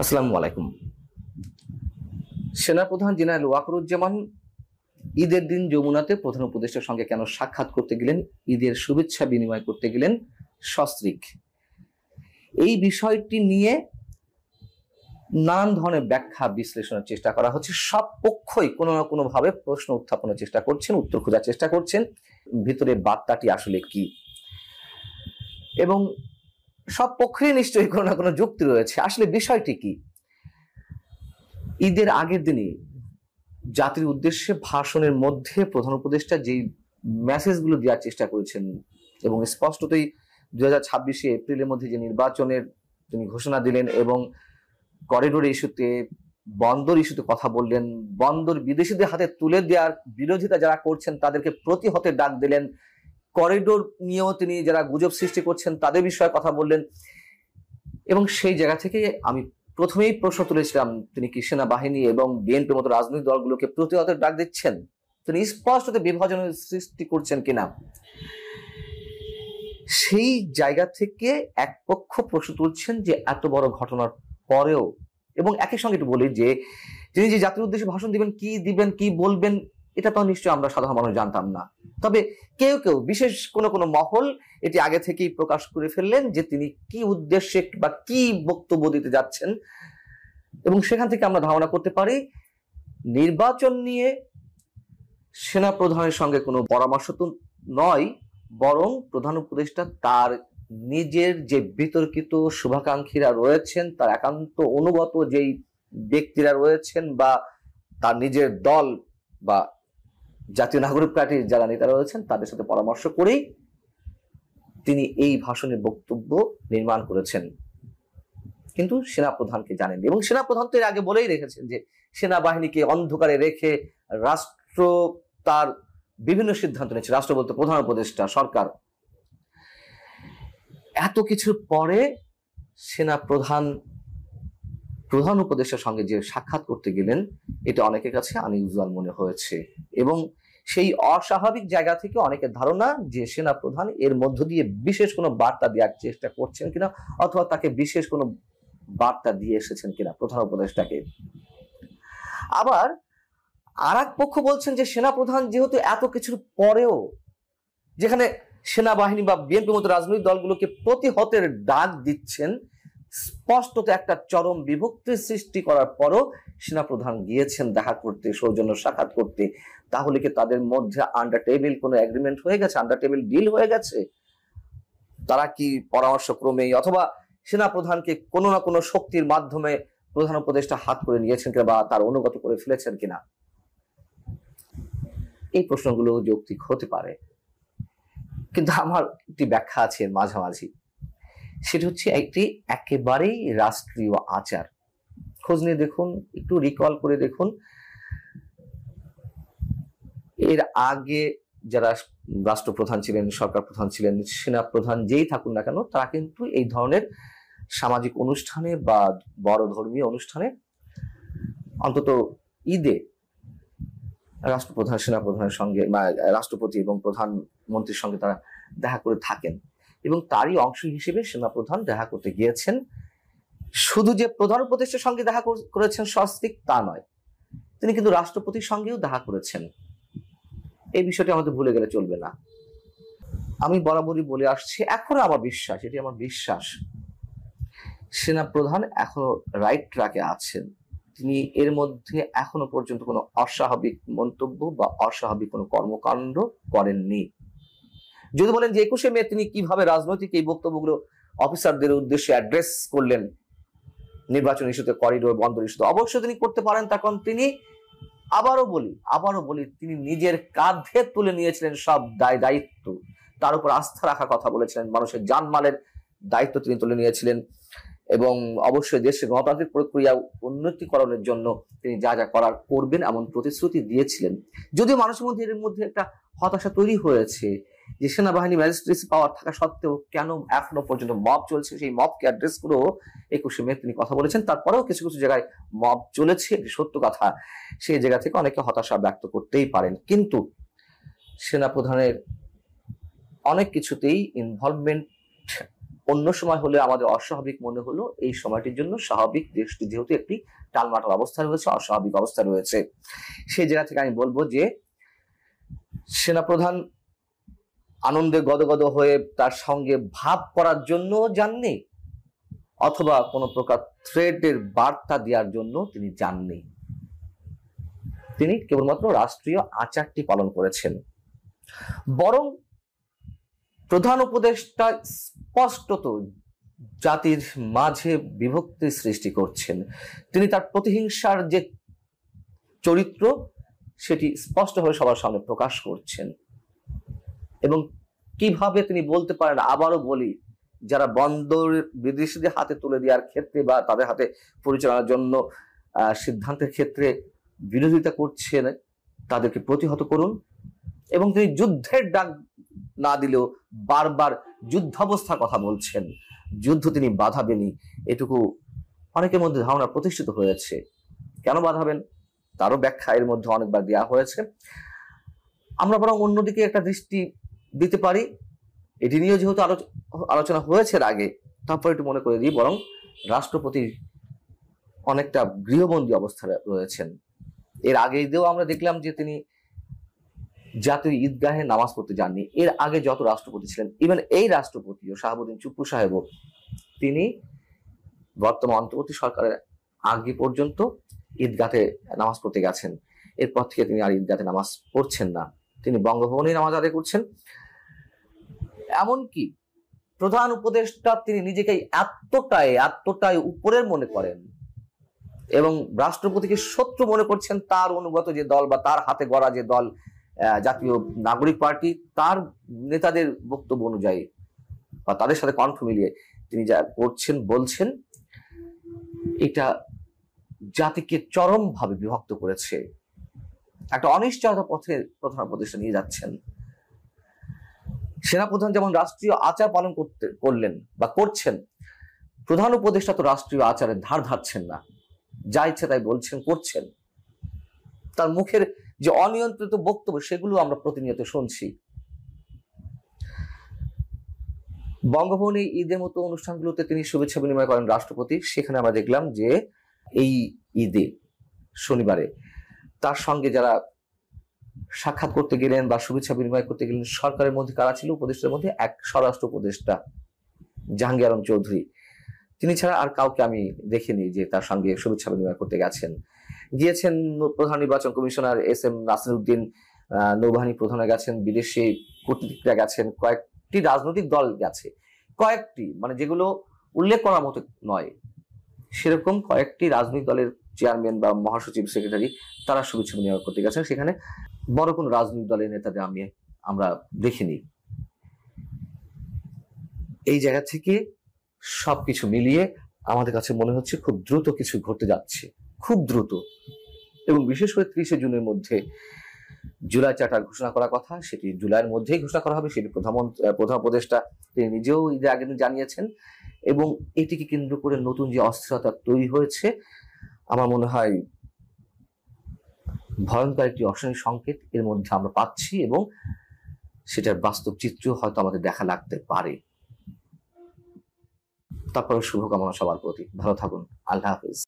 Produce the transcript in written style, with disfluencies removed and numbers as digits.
আসসালামু আলাইকুম। সেনাপ্রধান জেনারেল ওয়াকারুজ্জামান ঈদের দিন যমুনাতে প্রধান উপদেষ্টার সঙ্গে কেন সাক্ষাৎ করতে গেলেন, ঈদের শুভেচ্ছা বিনিময় করতে গেলেন সস্ত্রীক, এই বিষয়টি নিয়ে নানান ধরনের ব্যাখ্যা বিশ্লেষণের চেষ্টা করা হচ্ছে। সব পক্ষই কোনো না কোনো ভাবে প্রশ্ন উত্থাপনের চেষ্টা করছেন, উত্তর খোঁজার চেষ্টা করছেন ভিতরে বার্তাটি আসলে কি, এবং সব পক্ষেই নিশ্চয়ই কোনো না কোনো যুক্তি রয়েছে। আসলে বিষয়টি কি? ঈদের আগের দিনে জাতির উদ্দেশ্যে ভাষণের মধ্যে প্রধান উপদেষ্টা যেই মেসেজগুলো দেওয়ার চেষ্টা করেছেন, এবং স্পষ্টতই 2026 এপ্রিলের মধ্যে যে নির্বাচনের তিনি ঘোষণা দিলেন এবং করিডোর ইস্যুতে, বন্দর ইস্যুতে কথা বললেন, বন্দর বিদেশিদের হাতে তুলে দেওয়ার বিরোধিতা যারা করছেন তাদেরকে প্রতিহতে ডাক দিলেন, করিডোর নিয়েও তিনি যারা গুজব সৃষ্টি করছেন তাদের বিষয়ে কথা বললেন। এবং সেই জায়গা থেকে আমি প্রথমেই প্রশ্ন তুলেছিলাম, তিনি কি সেনাবাহিনী এবং বিএনপির মতো রাজনৈতিক দলগুলোকে প্রতিহতের ডাক দিচ্ছেন? তিনি স্পষ্টত বিভাজনের সৃষ্টি করছেন কিনা? সেই জায়গা থেকে এক পক্ষ প্রশ্ন তুলছেন যে এত বড় ঘটনার পরেও, এবং একই সঙ্গে একটু বলি যে তিনি যে জাতির উদ্দেশ্যে ভাষণ দিবেন, কি বলবেন, এটা তো নিশ্চয়ই আমরা সাধারণ মানুষ জানতাম না। তবে কেউ কেউ, বিশেষ কোনো মহল এটি আগে থেকেই প্রকাশ করে ফেললেন যে তিনি কি উদ্দেশ্যে বা কি বক্তব্য দিতে যাচ্ছেন, এবং সেখান থেকে আমরা ধারণা করতে পারি নির্বাচন নিয়ে সেনা প্রধানের সঙ্গে কোনো পরামর্শ তো নয়, বরং প্রধান উপদেষ্টা তার নিজের যে বিতর্কিত শুভাকাঙ্ক্ষীরা রয়েছেন, তার একান্ত অনুগত যেই ব্যক্তিরা রয়েছেন, বা তার নিজের দল বা জাতীয় নাগরিক পার্টির যারা নেতা রয়েছেন, তাদের সাথে পরামর্শ করেই তিনি এই ভাষণের বক্তব্য নির্মাণ করেছেন। কিন্তু সেনাপ্রধানকে জানেন, এবং সেনাপ্রধান তো এর আগে বলেই রেখেছেন যে সেনাবাহিনীকে অন্ধকারে রেখে রাষ্ট্র তার বিভিন্ন সিদ্ধান্ত নিচ্ছে। রাষ্ট্র বলতে প্রধান উপদেষ্টা, সরকার। এত কিছুর পরে প্রধান উপদেষ্টার সঙ্গে যে সাক্ষাৎ করতে গেলেন, এটা অনেকের কাছে আনইউজুয়াল মনে হয়েছে, এবং সেই অস্বাভাবিক জায়গা থেকে অনেকের ধারণা যে সেনাপ্রধান এর মধ্য দিয়ে বিশেষ কোনো বার্তা দেওয়ার চেষ্টা করছেন কিনা, অথবা তাকে বিশেষ কোনো বার্তা দিয়ে এসেছেন কিনা প্রধান উপদেষ্টাকে। আবার আর এক পক্ষ বলছেন যে সেনাপ্রধান যেহেতু এত কিছুর পরেও, যেখানে সেনাবাহিনী বা বিএনপির মতো রাজনৈতিক দলগুলোকে প্রতিহতের ডাক দিচ্ছেন, স্পষ্টত একটা চরম বিভক্তির সৃষ্টি করার পরও সেনাপ্রধান গিয়েছেন দেখা করতে, সৌজন্য সাক্ষাৎ করতে, তাহলে কি তাদের মধ্যে আন্ডার টেবিল কোনো এগ্রিমেন্ট হয়ে গেছে, আন্ডার টেবিল ডিল হয়ে গেছে? তারা কি পরামর্শক্রমেই অথবা সেনাপ্রধানকে কোনো না কোনো শক্তির মাধ্যমে প্রধান উপদেষ্টা হাত করে নিয়েছেন কিনা, বা তার অনুগত করে ফেলেছেন কিনা? এই প্রশ্নগুলো যৌক্তিক হতে পারে, কিন্তু আমার একটি ব্যাখ্যা আছে মাঝামাঝি। সেটা হচ্ছে একটি একেবারেই রাষ্ট্রীয় আচার। খোঁজ নিয়ে দেখুন, একটু রিকল করে দেখুন, এর আগে যারা রাষ্ট্রপ্রধান ছিলেন, সরকার প্রধান ছিলেন, সেনা প্রধান যেই থাকুন না কেন, তারা কিন্তু এই ধরনের সামাজিক অনুষ্ঠানে বা বড় ধর্মীয় অনুষ্ঠানে, অন্তত ঈদে, রাষ্ট্রপ্রধান সেনাপ্রধানের সঙ্গে বা রাষ্ট্রপতি এবং প্রধানমন্ত্রীর সঙ্গে তারা দেখা করে থাকেন, এবং তারই অংশ হিসেবে সেনাপ্রধান দেখা করতে গিয়েছেন। শুধু যে প্রধান উপদেষ্টার সঙ্গে দেখা করেছেন সস্ত্রীক তা নয়, তিনি কিন্তু রাষ্ট্রপতির সঙ্গেও দেখা করেছেন। এই বিষয়টি আমাদের ভুলে গেলে চলবে না। আমি বরাবরই বলে আসছি, এখনো আমার বিশ্বাস, এটি আমার বিশ্বাস, সেনাপ্রধান এখনো রাইট ট্র্যাকে আছেন। তিনি এর মধ্যে এখনো পর্যন্ত কোনো অস্বাভাবিক মন্তব্য বা অস্বাভাবিক কোনো কর্মকাণ্ড করেননি। যদি বলেন যে 21শে মে তিনি কিভাবে রাজনৈতিক এই বক্তব্যগুলো অফিসারদের উদ্দেশ্যে অ্যাড্রেস করলেন, নির্বাচন ইস্যুতে, করিডোর, বন্দর ইস্যুতে, অবশ্যই তিনি করতে পারেন। তার কারণ তিনি, আবারও বলি, তিনি নিজের কাঁধে তুলে নিয়েছিলেন সব দায়িত্ব, তার উপর আস্থা রাখার কথা বলেছিলেন, মানুষের জানমালের দায়িত্ব তিনি তুলে নিয়েছিলেন, এবং অবশ্যই দেশের গণতান্ত্রিক প্রক্রিয়া উন্নতিকরণের জন্য তিনি যা যা করার করবেন এমন প্রতিশ্রুতি দিয়েছিলেন। যদিও মানুষের মধ্যে এর মধ্যে একটা হতাশা তৈরি হয়েছে যে সেনাবাহিনী ম্যাজিস্ট্রেসি পাওয়ার থাকা সত্ত্বেও কেন এখনো পর্যন্ত মব চলছে। সেই মবকে অ্যাড্রেস করেও 21শে মে তিনি কথা বলেছেন। তারপরেও কিছু কিছু জায়গায় মব চলেছে, এটি সত্য কথা। সেই জায়গা থেকে অনেকে হতাশা ব্যক্ত করতেই পারেন, কিন্তু সেনাপ্রধানের অনেক কিছুতেই ইনভলভমেন্ট অন্য সময় হলে আমাদের অস্বাভাবিক মনে হলো, এই সময়টির জন্য স্বাভাবিক, দেশটি যেহেতু একটি টালমাটাল অবস্থা রয়েছে, অস্বাভাবিক অবস্থা রয়েছে, সেই জায়গা থেকে আমি বলবো যে সেনাপ্রধান আনন্দে গদগদ হয়ে তার সঙ্গে ভাব করার জন্য যাননি, অথবা কোনো প্রকার থ্রেটের বার্তা দেওয়ার জন্য তিনি যাননি। তিনি কেবলমাত্র রাষ্ট্রীয় আচারটি পালন করেছেন। বরং প্রধান উপদেষ্টা স্পষ্টত জাতির মাঝে বিভক্তি সৃষ্টি করছেন। তিনি তার প্রতিহিংসার যে চরিত্র সেটি স্পষ্টভাবে সবার সামনে প্রকাশ করছেন। এবং কিভাবে তিনি বলতে পারেন, আবারও বলি, যারা বন্দর বিদেশিদের হাতে তুলে দেওয়ার ক্ষেত্রে বা তাদের হাতে পরিচালনার জন্য সিদ্ধান্তের ক্ষেত্রে বিরোধিতা করছেন, তাদেরকে প্রতিহত করুন। এবং তিনি যুদ্ধের ডাক না দিলেও বারবার যুদ্ধাবস্থার কথা বলছেন, যুদ্ধ তিনি বাধাবেনই, এটুকু অনেকের মধ্যে ধারণা প্রতিষ্ঠিত হয়েছে। কেন বাধাবেন তারও ব্যাখ্যা এর মধ্যে অনেকবার দেওয়া হয়েছে। আমরা বরং অন্যদিকে একটা দৃষ্টি দিতে পারি, এটি নিয়েও যেহেতু আলোচনা হয়েছে আগে, তারপর একটু মনে করে দিই, বরং রাষ্ট্রপতি অনেকটা গৃহবন্দী অবস্থায় রয়েছেন। এর আগেও আমরা দেখলাম যে তিনি জাতীয় ঈদগাহে নামাজ পড়তে যাননি। এর আগে যত রাষ্ট্রপতি ছিলেন, ইভেন এই রাষ্ট্রপতিও শাহাবুদ্দিন চুপ্পু সাহেবও, তিনি বর্তমান অন্তর্বর্তী সরকারের আগে পর্যন্ত ঈদগাহে নামাজ পড়তে গেছেন। এরপর থেকে তিনি আর ঈদগাহে নামাজ পড়ছেন না, তিনি বঙ্গভবনে নামাজ আদায় করছেন। এমনকি প্রধান উপদেষ্টা তিনি নিজেকে এতটাই উপরের মনে করেন এবং রাষ্ট্রপতিকে শত্রু মনে করছেন, তার অনুগত যে দল বা তার হাতে গড়া যে দল জাতীয় নাগরিক পার্টি, তার নেতাদের বক্তব্য অনুযায়ী বা তাদের সাথে কণ্ঠ মিলিয়ে তিনি যা করছেন বলছেন, এটা জাতিকে চরমভাবে বিভক্ত করেছে, একটা অনিশ্চয়তা পথে প্রধান উপদেষ্টা নিয়ে যাচ্ছেন। সেনাপ্রধান যেমন রাষ্ট্রীয় আচার পালন করলেন বা করছেন, প্রধান উপদেষ্টা তো রাষ্ট্রীয় আচারের ধার ধারছেন না, যা ইচ্ছে তাই বলছেন, করছেন। তার মুখের যে অনিয়ন্ত্রিত বক্তব্য, সেগুলো আমরা প্রতিনিয়ত শুনছি। বঙ্গভবনে ঈদের মতো অনুষ্ঠানগুলোতে তিনি শুভেচ্ছা বিনিময় করেন রাষ্ট্রপতি। সেখানে আমরা দেখলাম যে এই ঈদে শনিবারে তার সঙ্গে যারা সাক্ষাৎ করতে গেলেন বা শুভেচ্ছা বিনিময় করতে গেলেন, সরকারের মধ্যে কারা ছিল? উপদেষ্টার মধ্যে এক স্বরাষ্ট্র উপদেষ্টা জাহাঙ্গীর আলম চৌধুরী, তিনি ছাড়া আর কাউকে আমি দেখিনি যে তার সঙ্গে শুভেচ্ছা বিনিময় করতে গিয়েছেন। প্রধান নির্বাচন কমিশনার SM নাসিরউদ্দিন, নৌবাহিনী প্রধান গেছেন, বিদেশি কূটনীতিকরা গেছেন, কয়েকটি রাজনৈতিক দল গেছে, কয়েকটি মানে যেগুলো উল্লেখ করার মতো নয়, সেরকম কয়েকটি রাজনৈতিক দলের চেয়ারম্যান বা মহাসচিব, সেক্রেটারি, তারা শুভেচ্ছা বিনিময় করতে গেছেন। সেখানে বড় কোনো রাজনৈতিক দলের নেতাদের আমরা দেখিনি। এই জায়গা থেকে সবকিছু মিলিয়ে আমাদের কাছে মনে হচ্ছে খুব দ্রুত কিছু ঘটতে যাচ্ছে, খুব দ্রুত। এবং বিশেষ করে 30শে জুনের মধ্যে জুলাই চার্টার ঘোষণা করার কথা, সেটি জুলাইয়ের মধ্যেই ঘোষণা করা হবে, সেটি প্রধান উপদেষ্টা তিনি নিজেও ঈদের আগের দিন জানিয়েছেন। এবং এটিকে কেন্দ্র করে নতুন যে অস্থিরতা তৈরি হয়েছে, আমার মনে হয় ভয়ঙ্কর একটি অশনি সংকেত এর মধ্যে আমরা পাচ্ছি, এবং সেটার বাস্তব চিত্র হয়তো আমাদের দেখা লাগতে পারে। তারপরে শুভকামনা সবার প্রতি, ভালো থাকুন, আল্লাহ হাফিজ।